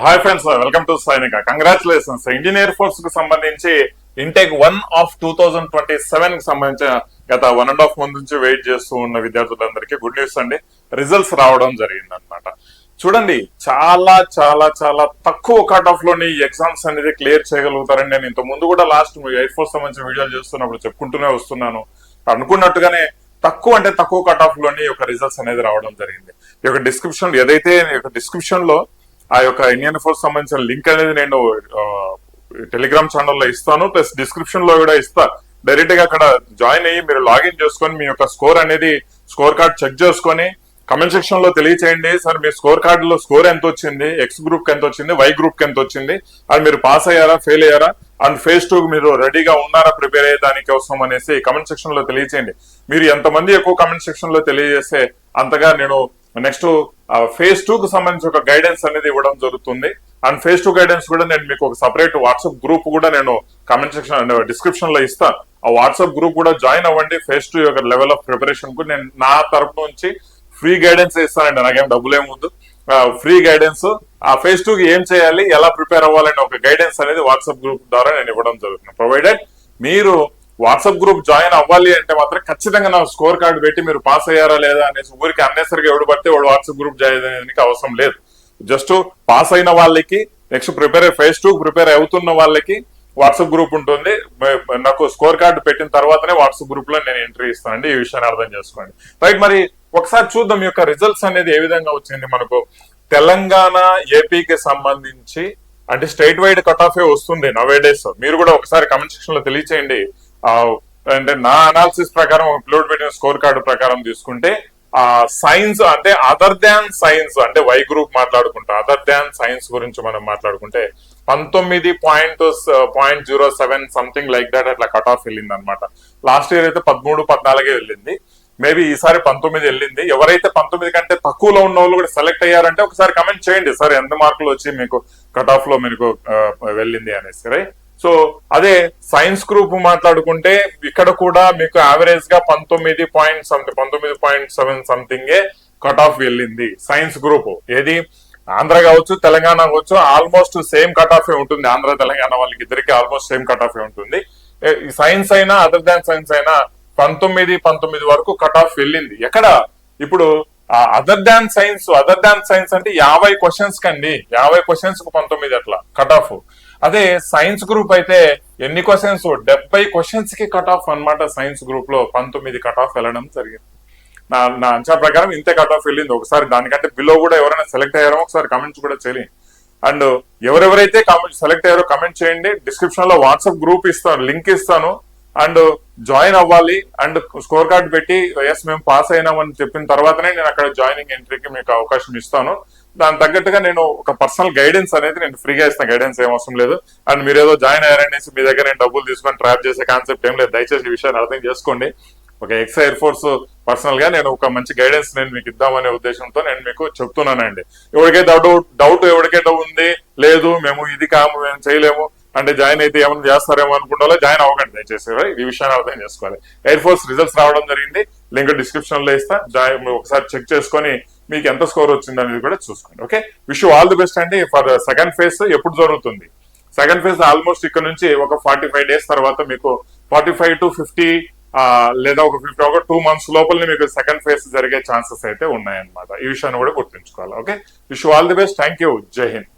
Hi friends, welcome to సైనిక. Congratulations. Indian air force కు సంబంధించి ఇంటేక్ 1 ఆఫ్ 2027 కి సంబంధించిన గత 1.5 మంత్ నుంచి వెయిట్ చేస్తూ ఉన్న విద్యార్థులందరికీ గుడ్ న్యూస్ అండి. రిజల్ట్స్ రావడం జరిగింది అనమాట. చూడండి, చాలా చాలా చాలా తక్కువ కట్ ఆఫ్ లోని ఎగ్జామ్స్ అనేది క్లియర్ చేయగలుగుతారని నేను ఇంత ముందు కూడా లాస్ట్ ఎయిర్ ఫోర్స్ సంబంధించిన వీడియోలు చేస్తున్నప్పుడు చెప్పుకుంటూనే వస్తున్నాను. అనుకున్నట్టుగానే తక్కువ అంటే తక్కువ కట్ ఆఫ్ లోని ఒక రిజల్ట్స్ అనేది రావడం జరిగింది. ఈ యొక్క డిస్క్రిప్షన్ ఏదైతే డిస్క్రిప్షన్ లో ఆ యొక్క ఇండియన్ ఫోర్స్ సంబంధించిన లింక్ అనేది నేను టెలిగ్రామ్ ఛానల్లో ఇస్తాను, ప్లస్ డిస్క్రిప్షన్ లో కూడా ఇస్తా. డైరెక్ట్ గా అక్కడ జాయిన్ అయ్యి మీరు లాగిన్ చేసుకొని మీ యొక్క స్కోర్ కార్డ్ చెక్ చేసుకొని కమెంట్ సెక్షన్ లో తెలియచేయండి. సార్ మీ స్కోర్ కార్డు లో స్కోర్ ఎంత వచ్చింది, ఎక్స్ గ్రూప్ కి ఎంత వచ్చింది, వై గ్రూప్ కి ఎంత వచ్చింది, అండ్ మీరు పాస్ అయ్యారా, ఫెయిల్ అయ్యారా, అండ్ ఫేజ్ 2 మీరు రెడీగా ఉన్నారా ప్రిపేర్ అయ్యే దానికోసం అనేసి కమెంట్ సెక్షన్ లో తెలియచేయండి. మీరు ఎంతమంది ఎక్కువ కమెంట్ సెక్షన్ లో తెలియజేస్తే అంతగా నేను నెక్స్ట్ ఫేజ్ 2 కు సంబంధించి ఒక గైడెన్స్ అనేది ఇవ్వడం జరుగుతుంది. అండ్ ఫేజ్ 2 గైడెన్స్ కూడా నేను మీకు ఒక సపరేట్ వాట్సాప్ గ్రూప్ కూడా నేను కమెంట్ సెక్షన్ డిస్క్రిప్షన్ లో ఇస్తాను. ఆ వాట్సాప్ గ్రూప్ కూడా జాయిన్ అవ్వండి. ఫేజ్ 2 యొక్క లెవెల్ ఆఫ్ ప్రిపరేషన్ కు నేను నా తరపు నుంచి ఫ్రీ గైడెన్స్ ఇస్తానండి. నాకేం డబ్బులు ఏముంది, ఫ్రీ గైడెన్స్. ఆ ఫేజ్ 2 కి ఏం చేయాలి, ఎలా ప్రిపేర్ అవ్వాలని ఒక గైడెన్స్ అనేది వాట్సాప్ గ్రూప్ ద్వారా నేను ఇవ్వడం జరుగుతుంది. ప్రొవైడెడ్ మీరు వాట్సాప్ గ్రూప్ జాయిన్ అవ్వాలి అంటే మాత్రం ఖచ్చితంగా నా స్కోర్ కార్డు పెట్టి మీరు పాస్ అయ్యారా లేదా అనేసి ఊరికి అన్నెసరిగా ఎవడు పడితే వాడు వాట్సాప్ గ్రూప్ జాయిన్ అయ్యేందుకు అవసరం లేదు. జస్ట్ పాస్ అయిన వాళ్ళకి, నెక్స్ట్ ఫేజ్ 2 ప్రిపేర్ అవుతున్న వాళ్ళకి వాట్సాప్ గ్రూప్ ఉంటుంది. నాకు స్కోర్ కార్డు పెట్టిన తర్వాతనే వాట్సాప్ గ్రూప్ లో నేను ఎంట్రీ ఇస్తానండి. ఈ విషయాన్ని అర్థం చేసుకోండి. రైట్, మరి ఒకసారి చూద్దాం ఈ యొక్క రిజల్ట్స్ అనేది ఏ విధంగా వచ్చింది. మనకు తెలంగాణ, ఏపీకి సంబంధించి అంటే స్టేట్ వైడ్ కట్ ఆఫ్ వస్తుంది నవే డేస్. మీరు కూడా ఒకసారి కమెంట్ సెక్షన్ లో తెలియచేయండి. అంటే నా అనాలిసిస్ ప్రకారం అప్లోడ్ పెట్టిన స్కోర్ కార్డు ప్రకారం తీసుకుంటే సైన్స్ అంటే అదర్ దాన్ సైన్స్ అంటే వై గ్రూప్ మాట్లాడుకుంటాం, అదర్ దాన్ సైన్స్ గురించి మనం మాట్లాడుకుంటే 19.07 సంథింగ్ లైక్ దాట్ అట్లా కట్ ఆఫ్ వెళ్ళింది అనమాట. లాస్ట్ ఇయర్ అయితే 13-14 వెళ్ళింది. మేబీ ఈసారి 19 వెళ్ళింది. ఎవరైతే 19 కంటే తక్కువలో ఉన్న వాళ్ళు కూడా సెలెక్ట్ అయ్యారంటే ఒకసారి కమెంట్ చేయండి, సార్ ఎంత మార్కులు వచ్చి మీకు కట్ ఆఫ్ లో మీకు వెళ్ళింది అనేసి. రైట్, సో అదే సైన్స్ గ్రూప్ మాట్లాడుకుంటే ఇక్కడ కూడా మీకు యావరేజ్ గా 19.7 సంథింగ్ కట్ ఆఫ్ వెళ్ళింది సైన్స్ గ్రూప్. ఏది ఆంధ్ర కావచ్చు, తెలంగాణ కావచ్చు, ఆల్మోస్ట్ సేమ్ కట్ ఆఫ్ ఉంటుంది. ఆంధ్ర తెలంగాణ వాళ్ళకి ఇద్దరికి ఆల్మోస్ట్ సేమ్ కట్ ఆఫ్ ఉంటుంది. సైన్స్ అయినా అదర్ దాన్ సైన్స్ అయినా 19 వరకు కట్ ఆఫ్ వెళ్ళింది. ఎక్కడ ఇప్పుడు అదర్ దాన్ సైన్స్ అంటే 50 క్వశ్చన్స్ కండి, 50 క్వశ్చన్స్ కు 19 అట్లా కట్ ఆఫ్. అదే సైన్స్ గ్రూప్ అయితే ఎన్ని క్వశ్చన్స్, 70 క్వశ్చన్స్ కి కట్ ఆఫ్ అనమాట. సైన్స్ గ్రూప్ లో 19 కట్ ఆఫ్ వెళ్ళడం జరిగింది. నా అంచనా ప్రకారం ఇంతే కట్ ఆఫ్ వెళ్ళింది. ఒకసారి దానికంటే బిలో కూడా ఎవరైనా సెలెక్ట్ అయ్యారో ఒకసారి కమెంట్స్ కూడా చేయండి. అండ్ ఎవరెవరైతే సెలెక్ట్ అయ్యారో కమెంట్ చేయండి. డిస్క్రిప్షన్ లో వాట్సాప్ గ్రూప్ ఇస్తాను, లింక్ ఇస్తాను. అండ్ జాయిన్ అవ్వాలి అండ్ స్కోర్ కార్డ్ పెట్టి ఎస్ మేము పాస్ అయినామని చెప్పిన తర్వాతనే నేను అక్కడ జాయినింగ్ ఎంట్రీకి మీకు అవకాశం ఇస్తాను. దాని తగ్గట్టుగా నేను ఒక పర్సనల్ గైడెన్స్ అనేది నేను ఫ్రీగా ఇస్తాను. గైడెన్స్ ఏం అవసరం లేదు. అండ్ మీరు ఏదో జాయిన్ అయ్యారనేసి మీ దగ్గర నేను డబ్బులు తీసుకొని ట్రాప్ చేసే కాన్సెప్ట్ ఏం లేదు. దయచేసి ఈ విషయాన్ని అర్థం చేసుకోండి. ఒక ఎక్స్ ఎయిర్ ఫోర్స్ పర్సనల్ గా నేను ఒక మంచి గైడెన్స్ నేను మీకు ఇద్దామనే ఉద్దేశంతో నేను మీకు చెప్తున్నానండి. ఎవరికైతే డౌట్ ఎవరికైతే ఉంది, లేదు మేము ఇది కాము మేము చేయలేము అంటే జాయిన్ అయితే ఏమైనా చేస్తారేమో అనుకుంటా జాయిన్ అవ్వకండి దయచేసి. ఈ విషయాన్ని అర్థం చేసుకోవాలి. ఎయిర్ ఫోర్స్ రిజల్ట్స్ రావడం జరిగింది. లింక్ డిస్క్రిప్షన్ లో ఇస్తా, ఒకసారి చెక్ చేసుకొని మీకు ఎంత స్కోర్ వచ్చింది అనేది కూడా చూసుకోండి. Okay, wish all the best అండి. ఫర్ సెకండ్ ఫేజ్ ఎప్పుడు జరుగుతుంది? సెకండ్ ఫేజ్ ఆల్మోస్ట్ ఇక్కడ నుంచి ఒక 45 డేస్ తర్వాత మీకు 45 to 50 లేదా ఒక 2 months లోపలనే మీకు సెకండ్ ఫేజ్ జరిగే ఛాన్సెస్ అయితే ఉన్నాయన్నమాట. ఈ విషయాన్ని కూడా గుర్తుంచుకోవాలి. Okay, wish all the best. Thank you. జై హింద్.